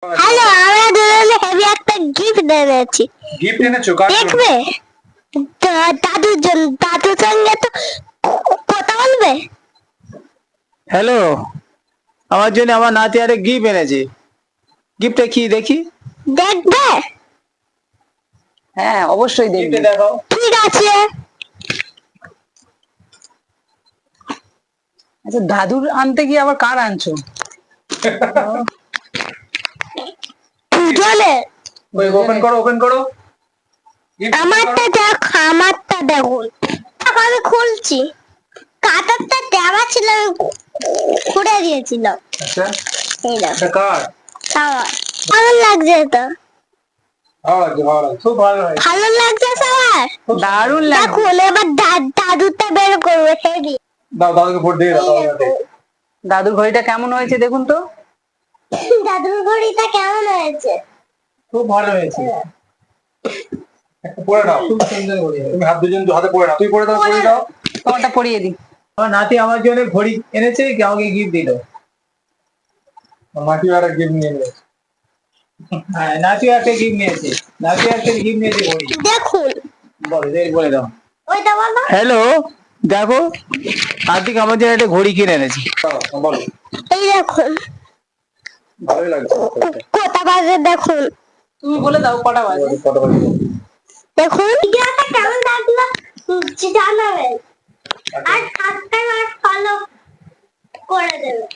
Hello, আমরা দুজনে heavy একটা গিফট এনেছি। গিফট এনেছো কার জন্য? দেখবে? দাদুর জন্য। দাদুর সঙ্গে তো কথা বলবে। হ্যালো, আমার জন্য আমার নাতি আরে গিফট এনেছে। গিফটটা কি দেখি? দেখবে? হ্যাঁ, অবশ্যই দেখবি। গিফটটা দেখাও। ঠিক আছে। আচ্ছা, দাদুর আনতে গিয়ে আবার কার আনছো? দুজনে। ওই ওপেন করো, ওপেন করো। Gift open আমারটা করো। দেখো, আমারটা দেখুন। এখন আমি খুলছি। কাটারটা দেওয়া ছিল, আমি খুঁড়ে দিয়েছিলাম। আচ্ছা, এই না, এটা কার? সবার ভালো লাগছে তো। ভালো লাগছে, ভালো লাগছে, খুব ভালো হয়েছে। ভালো লাগছে সবার। দারুণ লাগছে। দেখুন এবার দাদুরটা বের করবো হেভি। দাও, দাদুকে ভোট দিয়ে দাও, দাদুর হাতে। দাদুর ঘড়িটা কেমন হয়েছে দেখুন তো। দাদুর ঘড়িটা কেমন হয়েছে? খুব ভালো হয়েছে। একটা পরে নাও, খুব সুন্দর ঘড়ি। তুমি হাত দুজন হাতে পরে নাও, তুই পরে দাও, পরে দাও। তোমারটা পরিয়ে দিই। আমার নাতি আমার জন্য ঘড়ি এনেছে, কি আমাকে গিফট দিল। মাটি আর গিফট নিয়ে নিয়েছে। হ্যাঁ, নাতিও একটা গিফট নিয়েছে। নাতি একটা গিফট নিয়েছে ঘড়ি। দেখুন বলে দাও। ওইটা বলো। হ্যালো, দেখো কার্তিক আমার জন্য একটা ঘড়ি কিনে এনেছি। বলো। এই দেখুন ভালোই লাগছে। কটা বাজে দেখুন। তুমি বলে দাও কটা বাজে। কত বাজে? দেখুন ভিডিওটা কেমন লাগলো জানাবেন আর সাবস্ক্রাইব আর ফলো করে দেবেন।